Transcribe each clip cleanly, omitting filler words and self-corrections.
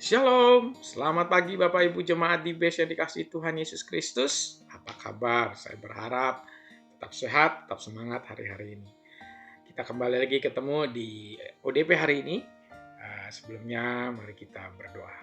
Shalom, selamat pagi Bapak Ibu Jemaat di BES yang dikasihi Tuhan Yesus Kristus. Apa kabar? Saya berharap tetap sehat, tetap semangat hari-hari ini. Kita kembali lagi ketemu di ODP hari ini. Sebelumnya mari kita berdoa.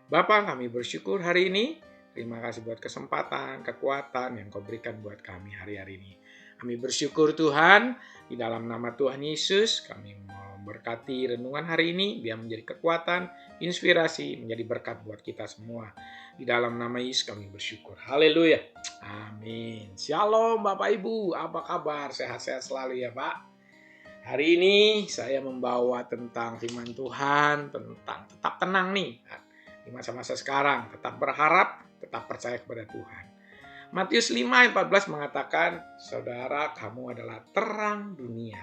Bapa, kami bersyukur hari ini. Terima kasih buat kesempatan, kekuatan yang Kau berikan buat kami hari-hari ini. Kami bersyukur Tuhan, di dalam nama Tuhan Yesus, kami memberkati renungan hari ini, biar menjadi kekuatan, inspirasi, menjadi berkat buat kita semua. Di dalam nama Yesus kami bersyukur. Haleluya. Amin. Shalom Bapak Ibu, apa kabar? Sehat-sehat selalu ya Pak. Hari ini saya membawa tentang firman Tuhan, tentang tetap tenang nih. Di masa-masa sekarang, tetap berharap, tetap percaya kepada Tuhan. Matius 5 ayat 14 mengatakan, saudara kamu adalah terang dunia.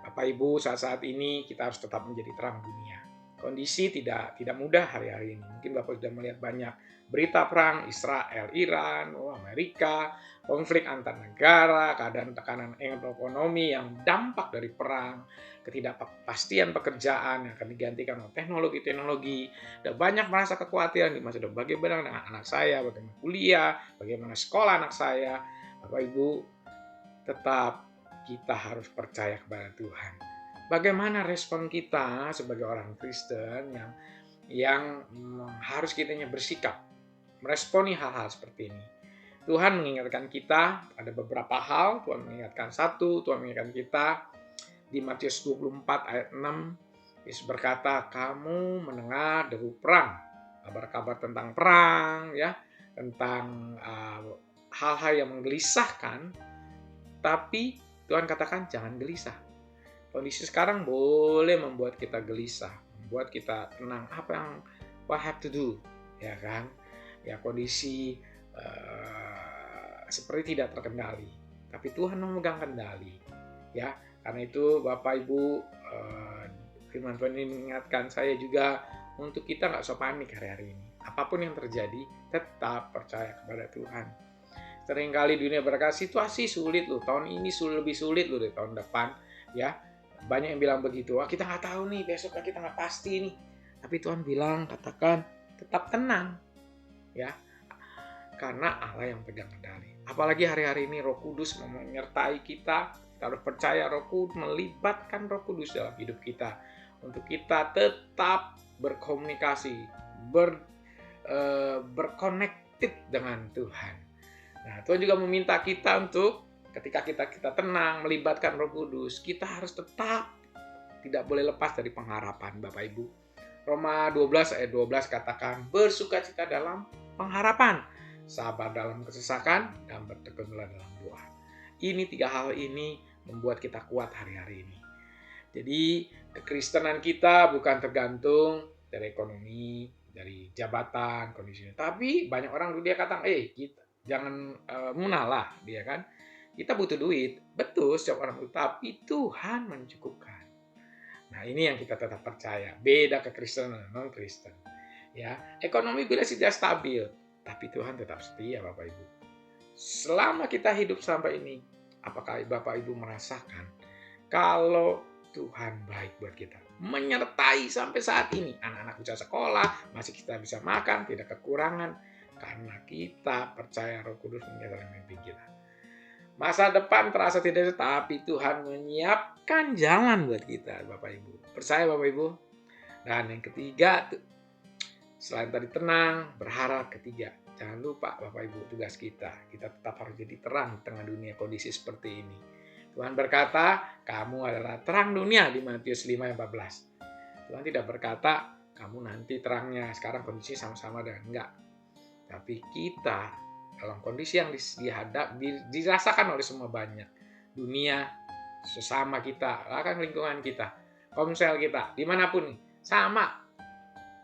Bapak Ibu, saat-saat ini kita harus tetap menjadi terang dunia. Kondisi tidak mudah hari-hari ini. Mungkin Bapak sudah melihat banyak berita perang Israel, Iran, Amerika, konflik antar negara, keadaan tekanan ekonomi yang dampak dari perang, ketidakpastian pekerjaan yang akan digantikan oleh teknologi-teknologi. Dan banyak merasa kekhawatiran di masa depan. Bagaimana dengan anak saya, bagaimana kuliah, bagaimana sekolah anak saya. Bapak Ibu, tetap kita harus percaya kepada Tuhan. Bagaimana respon kita sebagai orang Kristen yang harus kitanya bersikap meresponi hal-hal seperti ini. Tuhan mengingatkan kita ada beberapa hal. Tuhan mengingatkan Tuhan mengingatkan kita di Matius 24 ayat 6. Yesus berkata, kamu mendengar deru perang, kabar-kabar tentang perang, ya, tentang hal-hal yang menggelisahkan. Tapi Tuhan katakan jangan gelisah. Kondisi sekarang boleh membuat kita gelisah, membuat kita tenang. Apa yang what have to do, ya kan? Ya kondisi seperti tidak terkendali, tapi Tuhan memegang kendali, ya. Karena itu Bapak Ibu, firman Tuhan ini mengingatkan saya juga untuk kita nggak usah panik hari-hari ini. Apapun yang terjadi, tetap percaya kepada Tuhan. Seringkali dunia berkata situasi sulit loh, tahun ini lebih sulit loh dari tahun depan, ya. Banyak yang bilang begitu, kita nggak tahu nih, besok kita nggak pasti nih. Tapi Tuhan bilang, katakan tetap tenang, ya, karena Allah yang pegang kendali. Apalagi hari-hari ini Roh Kudus menyertai kita harus percaya Roh Kudus, melibatkan Roh Kudus dalam hidup kita untuk kita tetap berkomunikasi, berconnected dengan Tuhan. Nah, Tuhan juga meminta kita untuk ketika kita tenang, melibatkan Roh Kudus, kita harus tetap tidak boleh lepas dari pengharapan, Bapak Ibu. Roma 12 ayat 12 katakan, bersukacita dalam pengharapan, sabar dalam kesesakan, dan bertekunlah dalam doa. Ini 3 hal ini membuat kita kuat hari-hari ini. Jadi kekristenan kita bukan tergantung dari ekonomi, dari jabatan, kondisinya. Tapi banyak orang dia katakan, kita jangan munah lah, dia kan. Kita butuh duit, betul setiap orang butuh, tapi Tuhan mencukupkan. Nah ini yang kita tetap percaya, beda kekristenan dan non-kristen. Ya, ekonomi bila tidak stabil, tapi Tuhan tetap setia Bapak Ibu. Selama kita hidup sampai ini, apakah Bapak Ibu merasakan kalau Tuhan baik buat kita, menyertai sampai saat ini, anak-anak bisa sekolah, masih kita bisa makan, tidak kekurangan, karena kita percaya Roh Kudus menyertai mimpi kita. Masa depan terasa tidak, tapi Tuhan menyiapkan jalan buat kita, Bapak Ibu. Percaya Bapak Ibu. Dan yang ketiga, selain tadi tenang, berharap, ketiga, jangan lupa Bapak Ibu tugas kita. Kita tetap harus jadi terang di tengah dunia kondisi seperti ini. Tuhan berkata, kamu adalah terang dunia di Matius 5 ayat 14. Tuhan tidak berkata, kamu nanti terangnya, sekarang kondisi sama-sama dan enggak. Tapi kita dalam kondisi yang dirasakan oleh semua banyak. Dunia, sesama kita, bahkan lingkungan kita, komsel kita, dimanapun, sama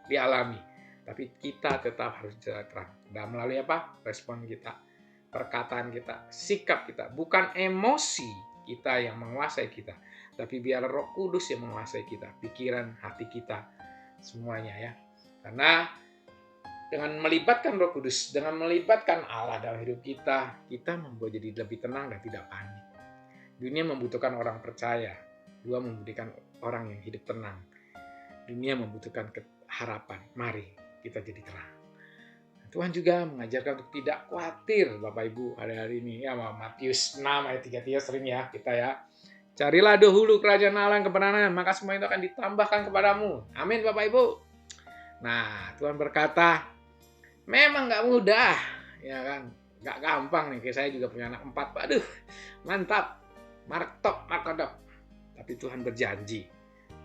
dialami. Tapi kita tetap harus terang. Dan melalui apa? Respon kita, perkataan kita, sikap kita. Bukan emosi kita yang menguasai kita, tapi biar Roh Kudus yang menguasai kita, pikiran, hati kita, semuanya ya. Karena dengan melibatkan Roh Kudus, dengan melibatkan Allah dalam hidup kita, kita membuat jadi lebih tenang dan tidak panik. Dunia membutuhkan orang percaya, 2 membutuhkan orang yang hidup tenang. Dunia membutuhkan harapan. Mari kita jadi terang. Tuhan juga mengajarkan untuk tidak khawatir, Bapak Ibu, hari-hari ini. Ya, Matius 6 ayat 33 sering ya kita ya. Carilah dahulu kerajaan Allah dan kebenaran, maka semua itu akan ditambahkan kepadamu. Amin, Bapak Ibu. Nah, Tuhan berkata, memang nggak mudah, ya kan? Nggak gampang nih. Kayak saya juga punya anak 4. Waduh, mantap. Martok. Tapi Tuhan berjanji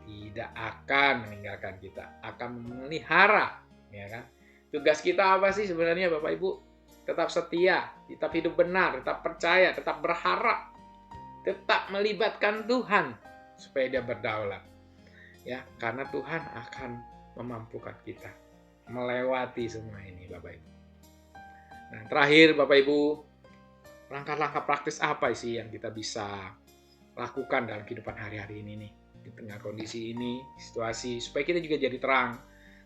tidak akan meninggalkan kita, akan memelihara, ya kan? Tugas kita apa sih sebenarnya, Bapak Ibu? Tetap setia, tetap hidup benar, tetap percaya, tetap berharap, tetap melibatkan Tuhan supaya Dia berdaulat. Ya, karena Tuhan akan memampukan kita melewati semua ini, Bapak Ibu. Nah, terakhir Bapak Ibu, langkah-langkah praktis apa sih yang kita bisa lakukan dalam kehidupan hari-hari ini nih? Di tengah kondisi ini, situasi, supaya kita juga jadi terang,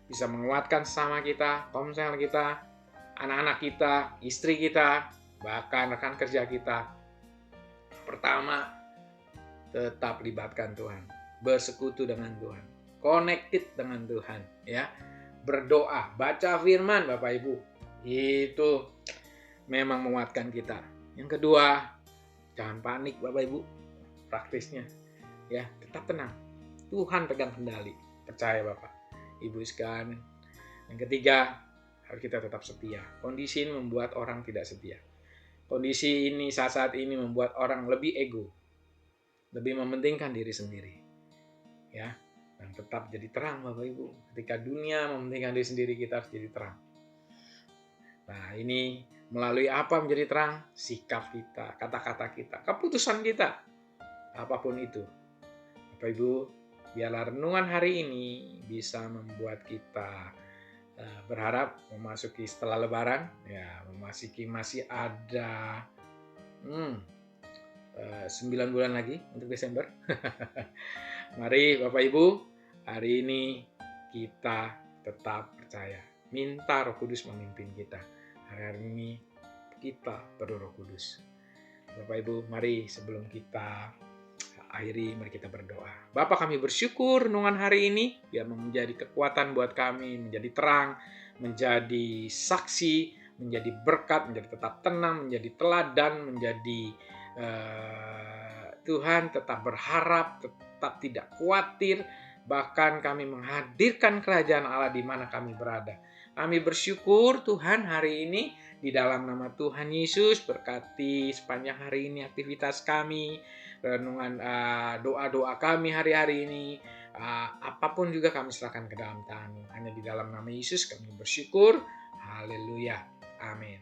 bisa menguatkan sesama kita, komsel kita, anak-anak kita, istri kita, bahkan rekan kerja kita. Pertama, tetap libatkan Tuhan, bersekutu dengan Tuhan, connected dengan Tuhan, ya. Berdoa, baca firman, Bapak Ibu. Itu memang menguatkan kita. Yang kedua, jangan panik, Bapak Ibu. Praktisnya, ya, tetap tenang. Tuhan pegang kendali. Percaya, Bapak Ibu sekalian. Yang ketiga, harus kita tetap setia. Kondisi ini membuat orang tidak setia. Kondisi ini saat ini membuat orang lebih ego, lebih mementingkan diri sendiri. Ya, dan tetap jadi terang, Bapak Ibu. Ketika dunia mementingkan diri sendiri, kita harus jadi terang. Nah, ini melalui apa menjadi terang? Sikap kita, kata-kata kita, keputusan kita, apapun itu. Bapak Ibu, biarlah renungan hari ini bisa membuat kita berharap memasuki setelah Lebaran, ya masih ada 9 bulan lagi untuk Desember. Mari Bapak Ibu, hari ini kita tetap percaya, minta Roh Kudus memimpin kita. Hari ini kita perlu Roh Kudus. Bapak Ibu, mari sebelum kita akhiri, mari kita berdoa. Bapa, kami bersyukur renungan hari ini biar menjadi kekuatan buat kami, menjadi terang, menjadi saksi, menjadi berkat, menjadi tetap tenang, menjadi teladan, menjadi Tuhan tetap berharap, tetap tidak khawatir, bahkan kami menghadirkan kerajaan Allah di mana kami berada. Kami bersyukur Tuhan hari ini di dalam nama Tuhan Yesus, berkati sepanjang hari ini aktivitas kami, renungan doa-doa kami hari-hari ini, apapun juga kami serahkan ke dalam tangan. Hanya di dalam nama Yesus kami bersyukur. Haleluya. Amin.